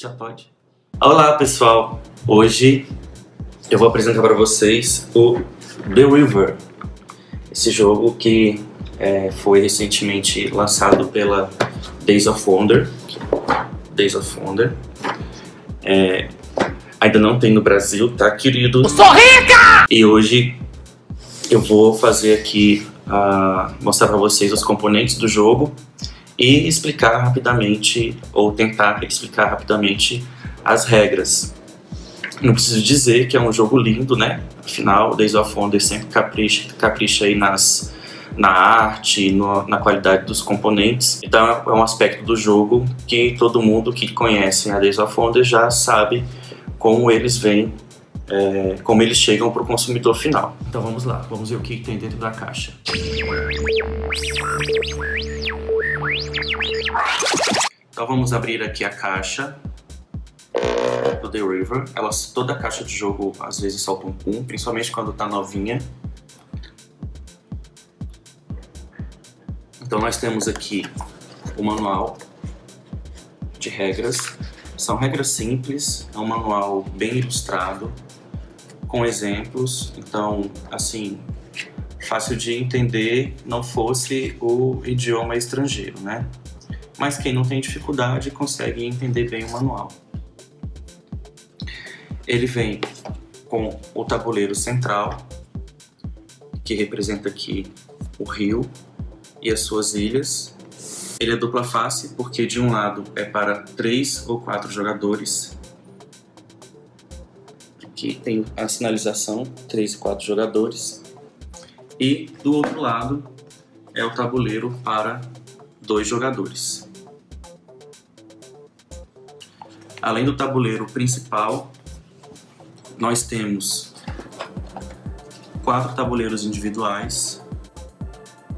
Já pode. Olá pessoal, hoje eu vou apresentar para vocês o The River, esse jogo que foi recentemente lançado pela Days of Wonder. Ainda não tem no Brasil, tá, querido? Eu sou rica! E hoje eu vou fazer aqui, mostrar para vocês os componentes do jogo e explicar rapidamente, ou tentar explicar rapidamente, as regras. Não preciso dizer que é um jogo lindo, né? Afinal, Days of Wonder sempre capricha aí na arte, na qualidade dos componentes. Então é um aspecto do jogo que todo mundo que conhece a Days of Wonder já sabe como eles vêm, como eles chegam para o consumidor final. Então vamos lá, vamos ver o que tem dentro da caixa. Então vamos abrir aqui a caixa do The River. Toda a caixa de jogo às vezes solta um pum, principalmente quando tá novinha. Então nós temos aqui o manual de regras. São regras simples, é um manual bem ilustrado, com exemplos, então assim, fácil de entender, não fosse o idioma estrangeiro, né? Mas quem não tem dificuldade consegue entender bem o manual. Ele vem com o tabuleiro central, que representa aqui o rio e as suas ilhas. Ele é dupla face porque de um lado é para 3 ou 4 jogadores. Aqui tem a sinalização 3 e 4 jogadores. E do outro lado é o tabuleiro para 2 jogadores. Além do tabuleiro principal, nós temos 4 tabuleiros individuais,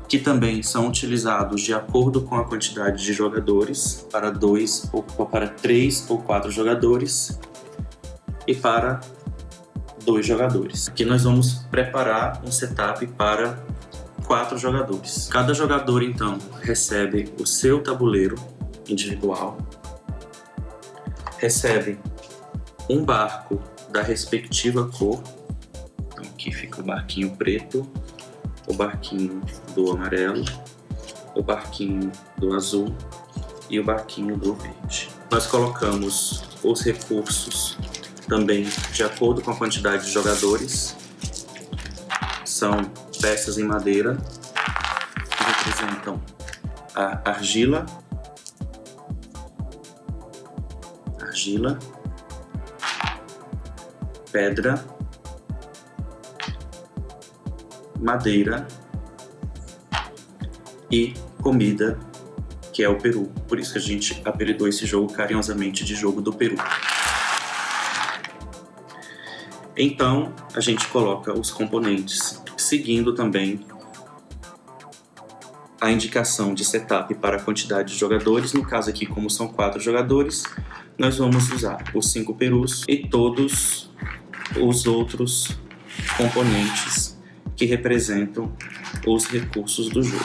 que também são utilizados de acordo com a quantidade de jogadores, para 2 ou para 3 ou 4 jogadores e para 2 jogadores. Aqui nós vamos preparar um setup para 4 jogadores. Cada jogador então recebe o seu tabuleiro individual, recebe um barco da respectiva cor. Então aqui fica o barquinho preto, o barquinho do amarelo, o barquinho do azul e o barquinho do verde. Nós colocamos os recursos também de acordo com a quantidade de jogadores. São peças em madeira que representam a argila, pedra, madeira e comida, que é o peru. Por isso que a gente apelidou esse jogo carinhosamente de jogo do peru. Então a gente coloca os componentes seguindo também a indicação de setup para a quantidade de jogadores. No caso aqui, como são 4 jogadores, nós vamos usar os 5 perus e todos os outros componentes que representam os recursos do jogo.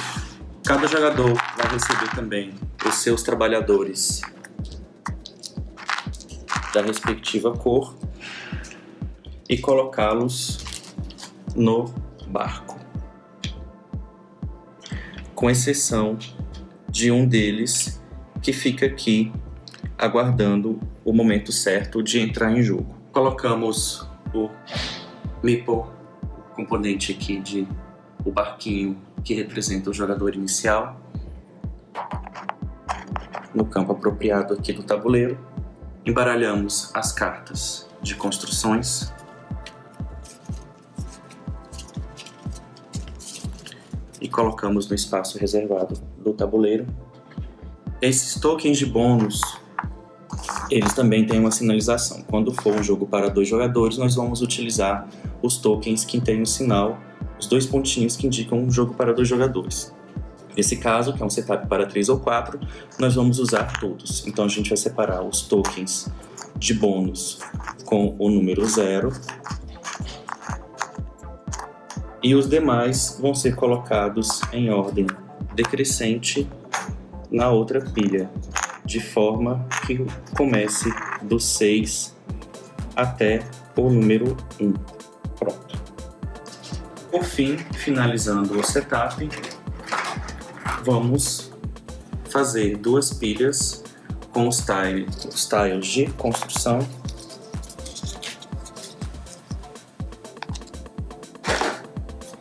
Cada jogador vai receber também os seus trabalhadores da respectiva cor e colocá-los no barco, com exceção de um deles que fica aqui aguardando o momento certo de entrar em jogo. Colocamos o meeple, componente aqui o barquinho que representa o jogador inicial, no campo apropriado aqui do tabuleiro. Embaralhamos as cartas de construções e colocamos no espaço reservado do tabuleiro. Esses tokens de bônus, eles também têm uma sinalização. Quando for um jogo para 2 jogadores, nós vamos utilizar os tokens que têm o sinal, os 2 pontinhos que indicam um jogo para 2 jogadores. Nesse caso, que é um setup para 3 ou 4, nós vamos usar todos. Então a gente vai separar os tokens de bônus com o número 0 e os demais vão ser colocados em ordem decrescente na outra pilha, de forma que comece do 6 até o número 1. Pronto. Por fim, finalizando o setup, vamos fazer 2 pilhas com os tiles de construção.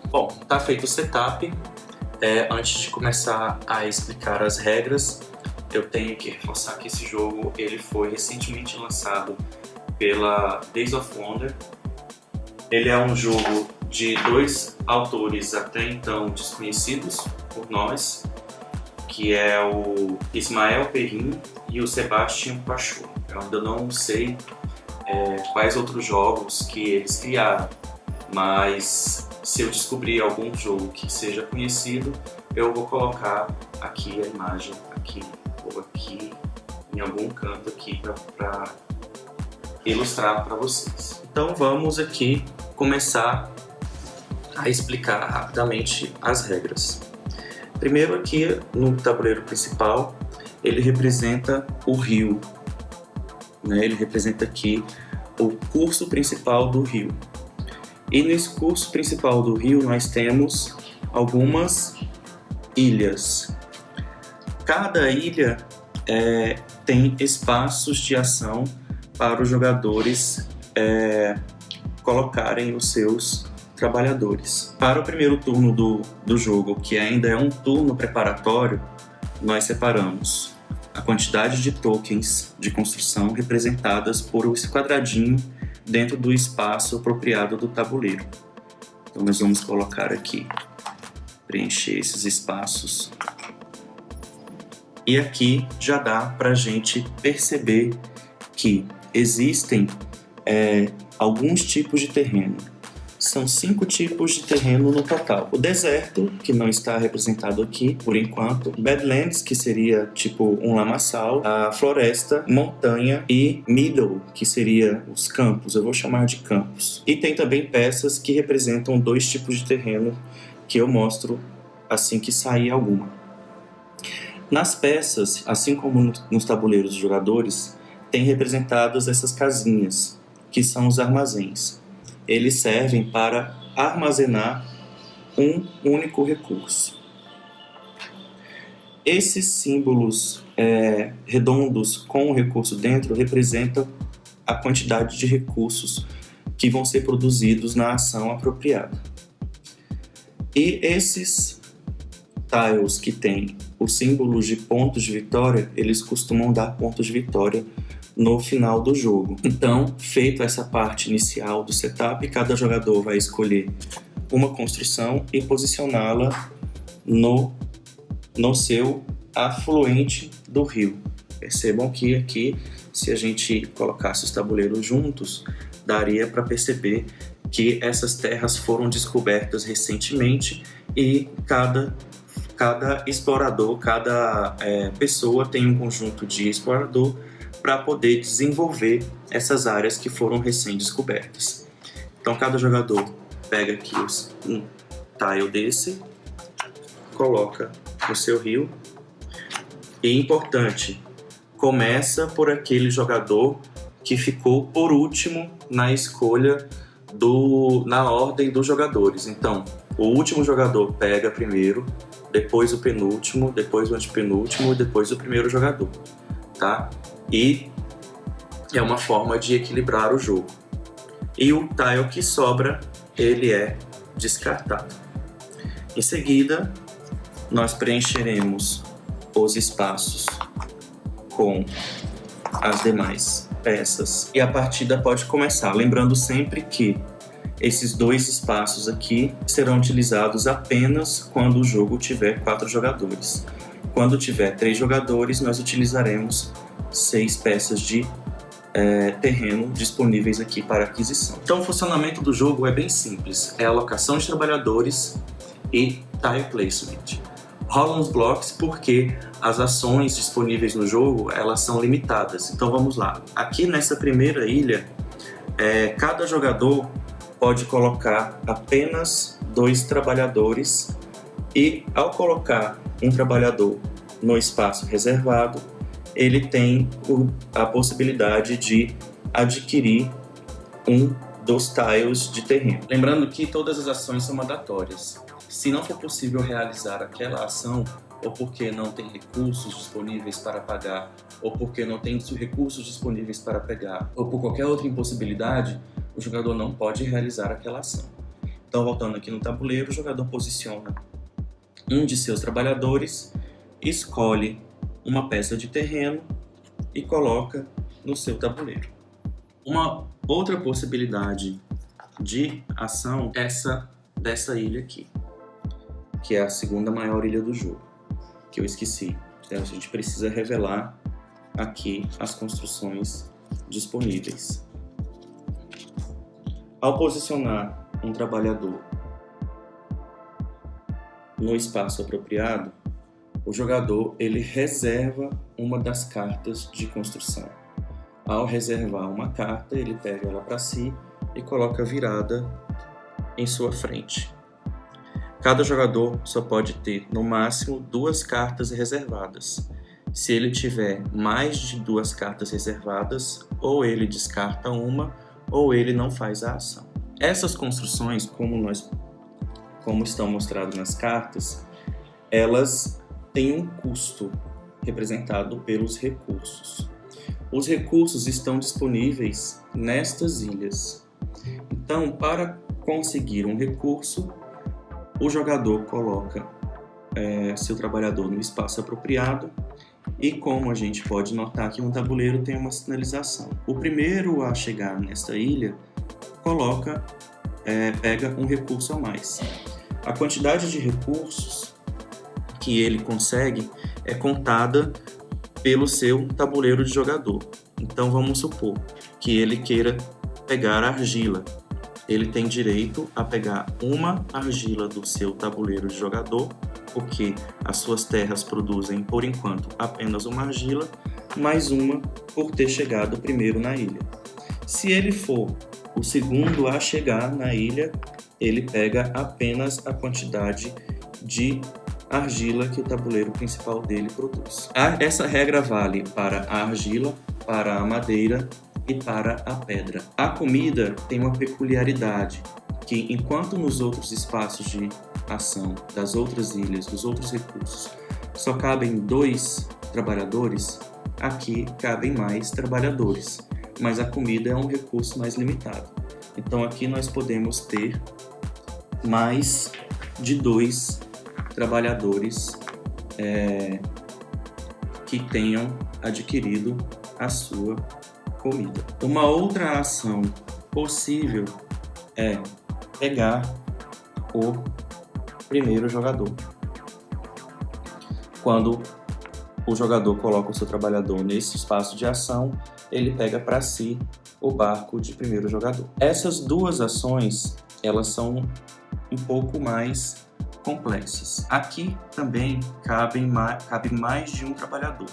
Bom, tá feito o setup. Antes de começar a explicar as regras, eu tenho que reforçar que esse jogo ele foi recentemente lançado pela Days of Wonder. Ele é um jogo de 2 autores até então desconhecidos por nós, que é o Ismael Perrin e o Sebastian Pachot. Eu ainda não sei quais outros jogos que eles criaram, mas se eu descobrir algum jogo que seja conhecido, eu vou colocar aqui a imagem, aqui ou aqui, em algum canto aqui para ilustrar para vocês. Então vamos aqui começar a explicar rapidamente as regras. Primeiro aqui no tabuleiro principal, ele representa o rio, né? Ele representa aqui o curso principal do rio. E nesse curso principal do rio nós temos algumas ilhas. Cada ilha tem espaços de ação para os jogadores colocarem os seus trabalhadores. Para o primeiro turno do jogo, que ainda é um turno preparatório, nós separamos a quantidade de tokens de construção representadas por esse quadradinho dentro do espaço apropriado do tabuleiro. Então nós vamos colocar aqui, preencher esses espaços. E aqui já dá para a gente perceber que existem alguns tipos de terreno. São 5 tipos de terreno no total. O deserto, que não está representado aqui por enquanto. Badlands, que seria tipo um lamaçal. A floresta, montanha e meadow, que seria os campos. Eu vou chamar de campos. E tem também peças que representam 2 tipos de terreno que eu mostro assim que sair alguma. Nas peças, assim como nos tabuleiros dos jogadores, tem representadas essas casinhas, que são os armazéns. Eles servem para armazenar um único recurso. Esses símbolos redondos com o recurso dentro representam a quantidade de recursos que vão ser produzidos na ação apropriada. E esses tiles que têm os símbolos de pontos de vitória, eles costumam dar pontos de vitória no final do jogo. Então, feito essa parte inicial do setup, cada jogador vai escolher uma construção e posicioná-la no seu afluente do rio. Percebam que aqui, se a gente colocasse os tabuleiros juntos, daria para perceber que essas terras foram descobertas recentemente e cada explorador, cada pessoa tem um conjunto de explorador para poder desenvolver essas áreas que foram recém-descobertas. Então cada jogador pega aqui um tile desse, coloca no seu rio, e importante, começa por aquele jogador que ficou por último na escolha na ordem dos jogadores. Então o último jogador pega primeiro, depois o penúltimo, depois o antepenúltimo e depois o primeiro jogador, tá? E é uma forma de equilibrar o jogo. E o tile que sobra, ele é descartado. Em seguida, nós preencheremos os espaços com as demais peças e a partida pode começar. Lembrando sempre que esses 2 espaços aqui serão utilizados apenas quando o jogo tiver 4 jogadores. Quando tiver 3 jogadores, nós utilizaremos 6 peças de terreno disponíveis aqui para aquisição. Então o funcionamento do jogo é bem simples, é alocação de trabalhadores e tile placement. Rolam os blocos porque as ações disponíveis no jogo elas são limitadas. Então vamos lá, aqui nessa primeira ilha, cada jogador pode colocar apenas 2 trabalhadores e ao colocar um trabalhador no espaço reservado, ele tem a possibilidade de adquirir um dos tiles de terreno. Lembrando que todas as ações são mandatórias. Se não for possível realizar aquela ação, ou porque não tem recursos disponíveis para pagar, ou porque não tem recursos disponíveis para pegar, ou por qualquer outra impossibilidade, o jogador não pode realizar aquela ação. Então, voltando aqui no tabuleiro, o jogador posiciona um de seus trabalhadores, escolhe uma peça de terreno e coloca no seu tabuleiro. Uma outra possibilidade de ação é essa dessa ilha aqui, que é a segunda maior ilha do jogo, que eu esqueci. Então, a gente precisa revelar aqui as construções disponíveis. Ao posicionar um trabalhador no espaço apropriado, o jogador ele reserva uma das cartas de construção. Ao reservar uma carta, ele pega ela para si e coloca virada em sua frente. Cada jogador só pode ter, no máximo, 2 cartas reservadas. Se ele tiver mais de 2 cartas reservadas, ou ele descarta uma, ou ele não faz a ação. Essas construções, como estão mostradas nas cartas, elas têm um custo representado pelos recursos. Os recursos estão disponíveis nestas ilhas. Então, para conseguir um recurso, o jogador coloca seu trabalhador no espaço apropriado e, como a gente pode notar que um tabuleiro tem uma sinalização. O primeiro a chegar nesta ilha pega um recurso a mais. A quantidade de recursos que ele consegue é contada pelo seu tabuleiro de jogador. Então vamos supor que ele queira pegar argila. Ele tem direito a pegar uma argila do seu tabuleiro de jogador, porque as suas terras produzem, por enquanto, apenas uma argila, mais uma por ter chegado primeiro na ilha. Se ele for o segundo a chegar na ilha, ele pega apenas a quantidade de argila que o tabuleiro principal dele produz. Essa regra vale para a argila, para a madeira e para a pedra. A comida tem uma peculiaridade, que enquanto nos outros espaços de ação das outras ilhas, dos outros recursos, só cabem 2 trabalhadores, aqui cabem mais trabalhadores, mas a comida é um recurso mais limitado. Então aqui nós podemos ter mais de 2 trabalhadores que tenham adquirido a sua comida. Uma outra ação possível é pegar o primeiro jogador. Quando o jogador coloca o seu trabalhador nesse espaço de ação, ele pega para si o barco de primeiro jogador. Essas 2 ações, elas são um pouco mais complexas. Aqui também cabe mais de um trabalhador.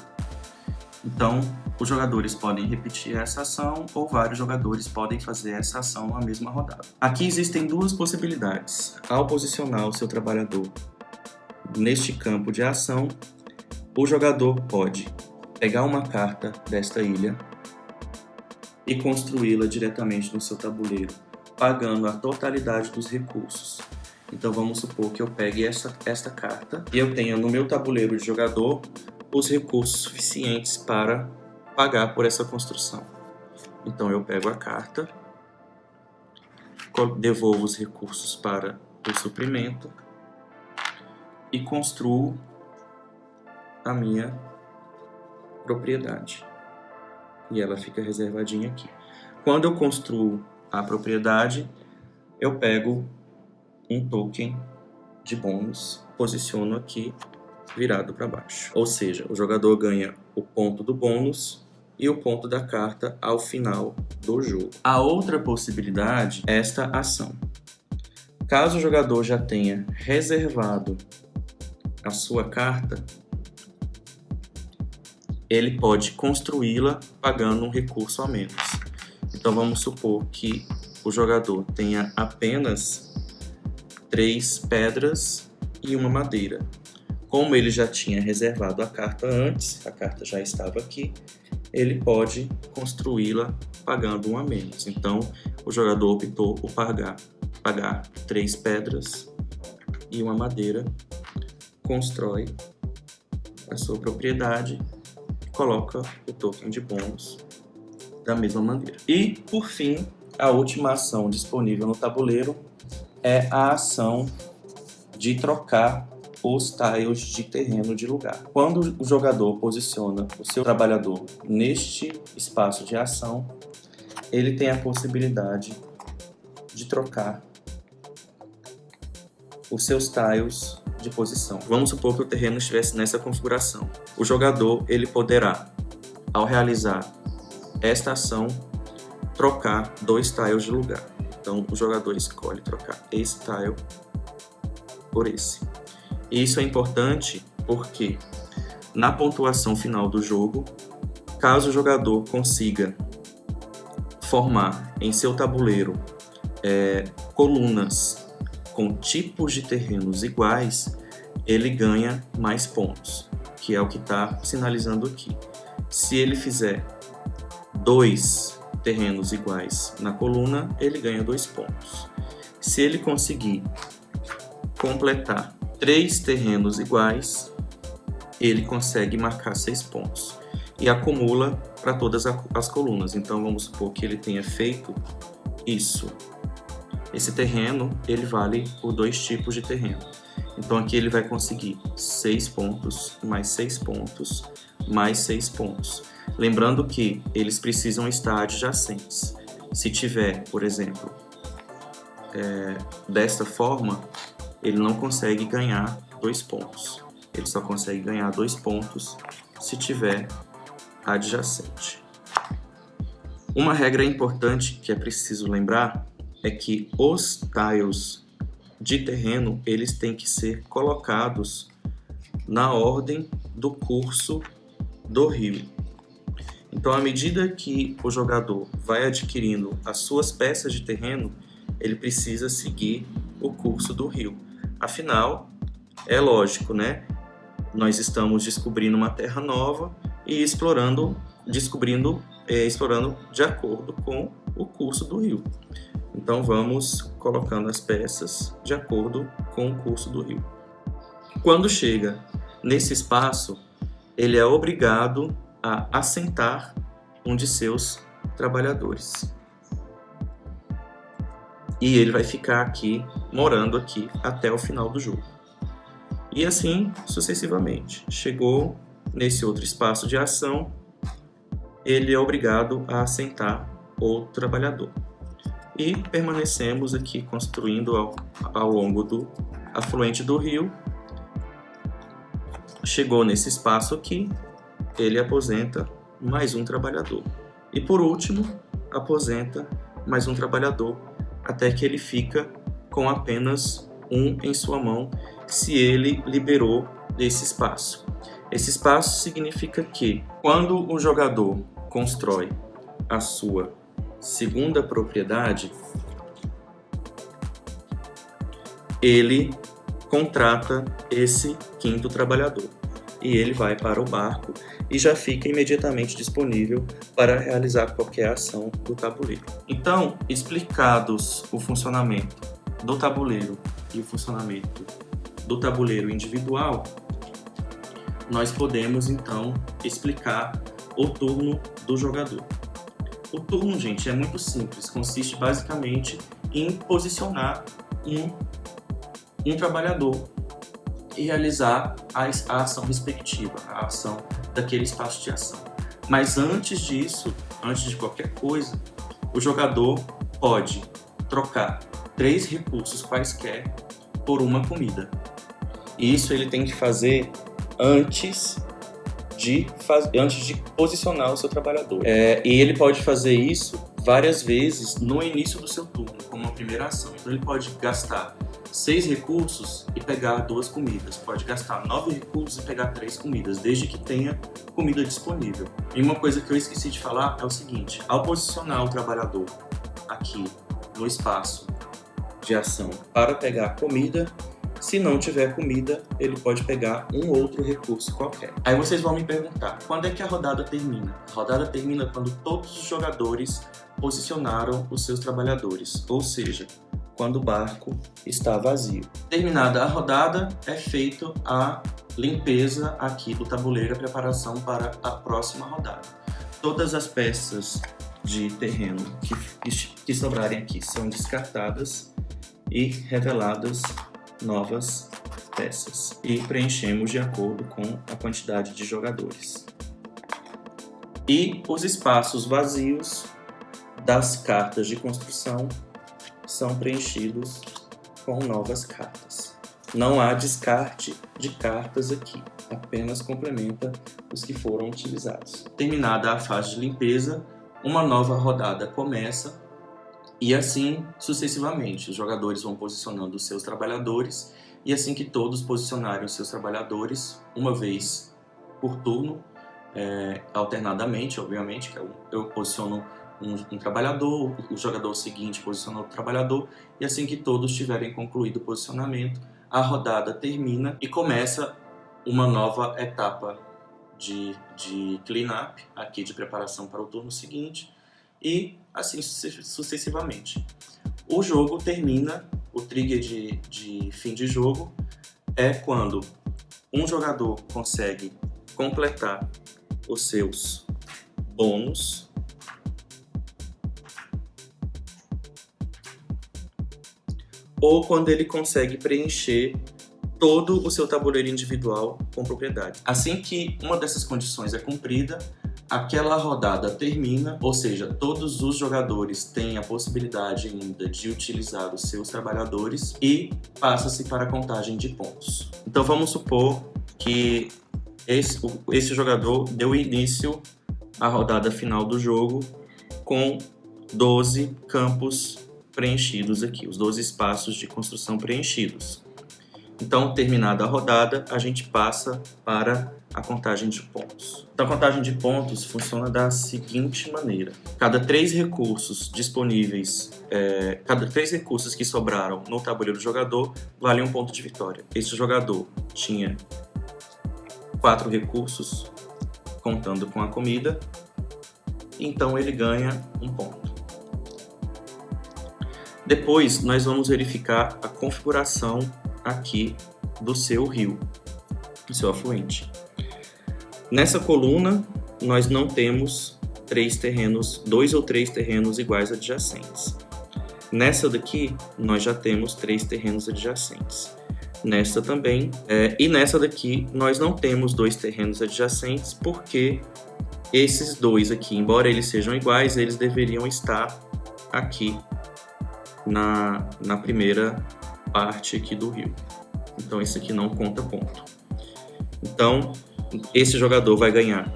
Então, os jogadores podem repetir essa ação ou vários jogadores podem fazer essa ação na mesma rodada. Aqui existem 2 possibilidades. Ao posicionar o seu trabalhador neste campo de ação, o jogador pode pegar uma carta desta ilha e construí-la diretamente no seu tabuleiro, pagando a totalidade dos recursos. Então vamos supor que eu pegue esta carta e eu tenha no meu tabuleiro de jogador os recursos suficientes para pagar por essa construção. Então eu pego a carta, devolvo os recursos para o suprimento e construo a minha propriedade. E ela fica reservadinha aqui. Quando eu construo a propriedade, eu pego um token de bônus, posiciono aqui virado para baixo. Ou seja, o jogador ganha o ponto do bônus e o ponto da carta ao final do jogo. A outra possibilidade é esta ação. Caso o jogador já tenha reservado a sua carta, ele pode construí-la pagando um recurso a menos. Então vamos supor que o jogador tenha apenas 3 pedras e uma madeira. como ele já tinha reservado a carta antes, a carta já estava aqui, ele pode construí-la pagando um a menos. Então, o jogador optou por pagar 3 pedras e uma madeira, constrói a sua propriedade e coloca o token de bônus da mesma maneira. E, por fim, a última ação disponível no tabuleiro é a ação de trocar os tiles de terreno de lugar. Quando o jogador posiciona o seu trabalhador neste espaço de ação, ele tem a possibilidade de trocar os seus tiles de posição. Vamos supor que o terreno estivesse nessa configuração. O jogador ele poderá, ao realizar esta ação, trocar 2 tiles de lugar. Então o jogador escolhe trocar esse tile por esse. E isso é importante porque na pontuação final do jogo, caso o jogador consiga formar em seu tabuleiro colunas com tipos de terrenos iguais, ele ganha mais pontos, que é o que está sinalizando aqui. Se ele fizer 2 terrenos iguais na coluna, ele ganha 2 pontos. Se ele conseguir completar 3 terrenos iguais, ele consegue marcar 6 pontos e acumula para todas as colunas. Então vamos supor que ele tenha feito isso. Esse terreno ele vale por 2 tipos de terreno. Então aqui ele vai conseguir 6 pontos, mais 6 pontos, mais 6 pontos. Lembrando que eles precisam estar adjacentes. Se tiver, por exemplo, desta forma, ele não consegue ganhar 2 pontos. Ele só consegue ganhar 2 pontos se tiver adjacente. Uma regra importante que é preciso lembrar é que os tiles de terreno eles têm que ser colocados na ordem do curso do rio. Então, à medida que o jogador vai adquirindo as suas peças de terreno, ele precisa seguir o curso do rio. Afinal, é lógico, né? Nós estamos descobrindo uma terra nova e explorando de acordo com o curso do rio. Então vamos colocando as peças de acordo com o curso do rio. Quando chega nesse espaço, ele é obrigado a assentar um de seus trabalhadores. E ele vai ficar aqui, morando aqui, até o final do jogo. E assim sucessivamente. Chegou nesse outro espaço de ação, ele é obrigado a assentar outro trabalhador. E permanecemos aqui construindo ao longo do afluente do rio. Chegou nesse espaço aqui, ele aposenta mais um trabalhador. E por último, aposenta mais um trabalhador, até que ele fica com apenas um em sua mão, se ele liberou esse espaço. Esse espaço significa que, quando o jogador constrói a sua segunda propriedade, ele contrata esse quinto trabalhador e ele vai para o barco e já fica imediatamente disponível para realizar qualquer ação do tabuleiro. Então, explicados o funcionamento do tabuleiro e o funcionamento do tabuleiro individual, nós podemos então explicar o turno do jogador. O turno, gente, é muito simples, consiste basicamente em posicionar um trabalhador e realizar a ação respectiva, a ação daquele espaço de ação. Mas antes disso, antes de qualquer coisa, o jogador pode trocar 3 recursos quaisquer por uma comida. E isso ele tem que fazer antes de posicionar o seu trabalhador. E ele pode fazer isso várias vezes no início do seu turno, como a primeira ação. Então ele pode gastar 6 recursos e pegar 2 comidas. Pode gastar 9 recursos e pegar 3 comidas, desde que tenha comida disponível. E uma coisa que eu esqueci de falar é o seguinte: ao posicionar o trabalhador aqui no espaço de ação para pegar comida, Se não tiver comida, ele pode pegar um outro recurso qualquer. Aí vocês vão me perguntar, quando é que a rodada termina? A rodada termina quando todos os jogadores posicionaram os seus trabalhadores, ou seja, quando o barco está vazio. Terminada a rodada, é feita a limpeza aqui do tabuleiro, a preparação para a próxima rodada. Todas as peças de terreno que sobrarem aqui são descartadas e reveladas novas peças. E preenchemos de acordo com a quantidade de jogadores. E os espaços vazios das cartas de construção são preenchidos com novas cartas. Não há descarte de cartas aqui, apenas complementa os que foram utilizados. Terminada a fase de limpeza, uma nova rodada começa e assim sucessivamente. Os jogadores vão posicionando os seus trabalhadores e assim que todos posicionarem os seus trabalhadores, uma vez por turno, alternadamente, obviamente, que eu posiciono um trabalhador, o jogador seguinte posiciona outro trabalhador e assim que todos tiverem concluído o posicionamento, a rodada termina e começa uma nova etapa de clean-up, aqui de preparação para o turno seguinte, e assim sucessivamente. O jogo termina, o trigger de fim de jogo é quando um jogador consegue completar os seus bônus ou quando ele consegue preencher todo o seu tabuleiro individual com propriedade. Assim que uma dessas condições é cumprida, aquela rodada termina, ou seja, todos os jogadores têm a possibilidade ainda de utilizar os seus trabalhadores e passa-se para a contagem de pontos. Então vamos supor que esse jogador deu início à rodada final do jogo com 12 campos preenchidos aqui, os 12 espaços de construção preenchidos. Então, terminada a rodada, a gente passa para a contagem de pontos. Então, a contagem de pontos funciona da seguinte maneira. Cada 3 recursos disponíveis, cada 3 recursos que sobraram no tabuleiro do jogador, vale 1 ponto de vitória. Esse jogador tinha 4 recursos, contando com a comida, então ele ganha 1 ponto. Depois, nós vamos verificar a configuração aqui do seu rio, do seu afluente. Nessa coluna, nós não temos 2 ou 3 terrenos iguais adjacentes. Nessa daqui, nós já temos 3 terrenos adjacentes. Nessa também, e nessa daqui, nós não temos 2 terrenos adjacentes, porque esses 2 aqui, embora eles sejam iguais, eles deveriam estar aqui na primeira parte aqui do rio. Então esse aqui não conta ponto. Então esse jogador vai ganhar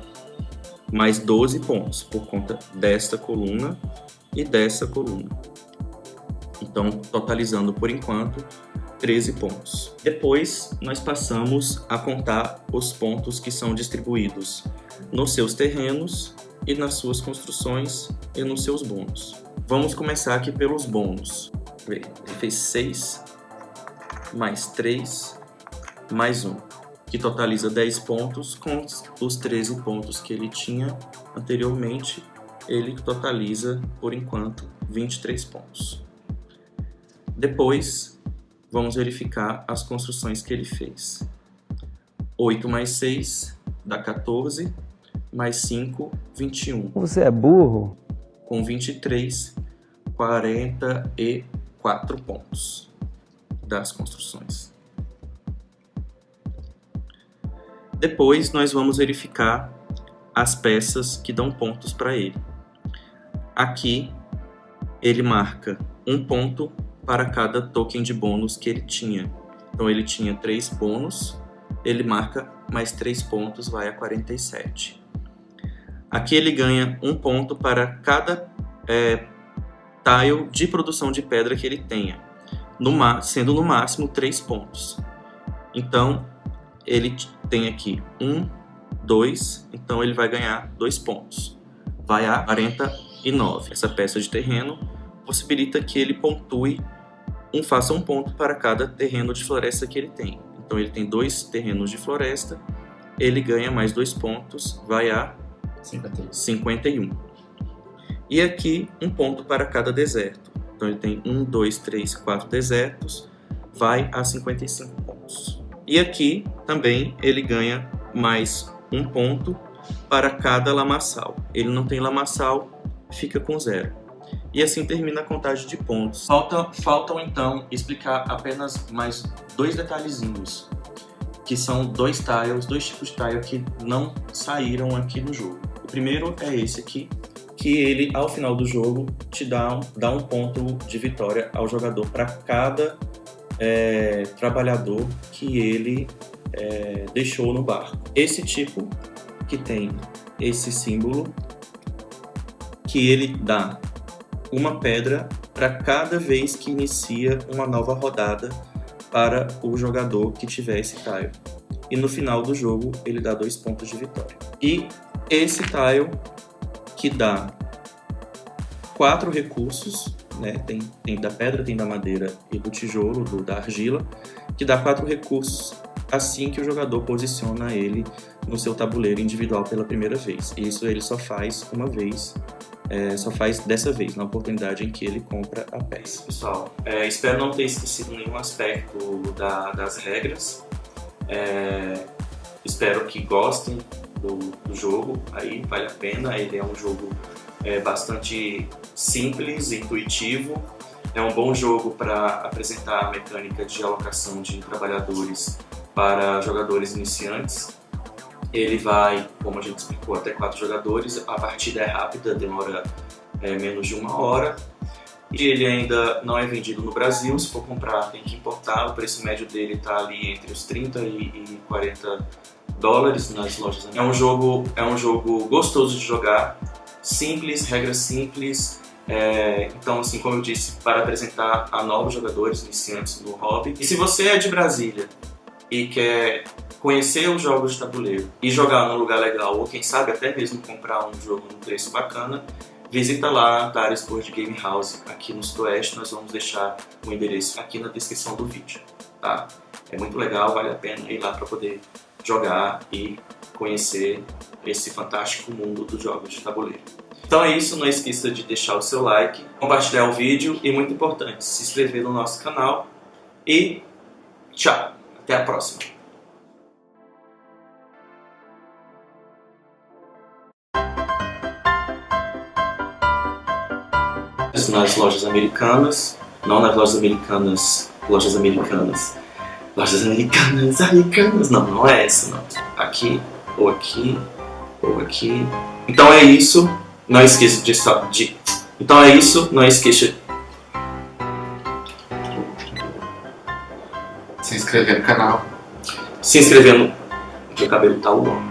mais 12 pontos por conta desta coluna e dessa coluna. Então totalizando por enquanto 13 pontos. Depois nós passamos a contar os pontos que são distribuídos nos seus terrenos e nas suas construções e nos seus bônus. Vamos começar aqui pelos bônus. Ele fez 6, mais 3, mais 1, que totaliza 10 pontos, com os 13 pontos que ele tinha anteriormente, ele totaliza, por enquanto, 23 pontos. Depois, vamos verificar as construções que ele fez. 8 mais 6 dá 14, mais 5, 21. Você é burro? Com 23, 44 pontos das construções. Depois nós vamos verificar as peças que dão pontos para ele. Aqui ele marca 1 ponto para cada token de bônus que ele tinha. Então ele tinha 3 bônus, ele marca mais 3 pontos, vai a 47. Aqui ele ganha 1 ponto para cada tile de produção de pedra que ele tenha, sendo no máximo 3 pontos. Então ele tem aqui 1, 2, então ele vai ganhar 2 pontos. Vai a 49. Essa peça de terreno possibilita que ele pontue faça um ponto para cada terreno de floresta que ele tem. Então ele tem 2 terrenos de floresta, ele ganha mais 2 pontos, vai a 51. E aqui um ponto para cada deserto. Então ele tem 1, 2, 3, 4 desertos, vai a 55 pontos. E aqui também ele ganha mais um ponto para cada lamaçal. Ele não tem lamaçal, fica com 0. E assim termina a contagem de pontos. Faltam então explicar apenas mais 2 detalhezinhos, que são 2 tipos de tile que não saíram aqui no jogo. O primeiro é esse aqui, que ele ao final do jogo te dá um ponto de vitória ao jogador para cada trabalhador que ele deixou no barco. Esse tipo que tem esse símbolo, que ele dá uma pedra para cada vez que inicia uma nova rodada para o jogador que tiver esse tile. E no final do jogo ele dá 2 pontos de vitória. E esse tile que dá 4 recursos, né? Tem da pedra, tem da madeira e do tijolo, da argila, que dá 4 recursos assim que o jogador posiciona ele no seu tabuleiro individual pela primeira vez. E isso ele só faz uma vez, só faz dessa vez, na oportunidade em que ele compra a peça. Pessoal, espero não ter esquecido nenhum aspecto das regras. Espero que gostem do jogo, aí vale a pena. Ele é um jogo bastante simples, intuitivo. É um bom jogo para apresentar a mecânica de alocação de trabalhadores para jogadores iniciantes. Ele vai, como a gente explicou, até 4 jogadores. A partida é rápida, demora menos de 1 hora. E ele ainda não é vendido no Brasil. Se for comprar, tem que importar. O preço médio dele está ali entre os 30 e 40 dólares nas lojas. É um jogo gostoso de jogar, simples, regras simples. Então, assim, como eu disse, para apresentar a novos jogadores iniciantes no hobby. E se você é de Brasília e quer conhecer os jogos de tabuleiro e jogar num lugar legal, ou quem sabe até mesmo comprar um jogo num preço bacana, visita lá a Antares Board Game House aqui no Sudoeste. Nós vamos deixar o endereço aqui na descrição do vídeo, tá? É muito legal, vale a pena ir lá para poder jogar e conhecer esse fantástico mundo dos jogos de tabuleiro. Então é isso, não esqueça de deixar o seu like, compartilhar o vídeo e, muito importante, se inscrever no nosso canal. E tchau, até a próxima! Nas lojas americanas, não nas lojas americanas, não é essa, não. Aqui, ou aqui, ou aqui. Então é isso, não esqueça então é isso, não esqueça se inscrever no canal. Se inscrever no... Meu cabelo tá longo.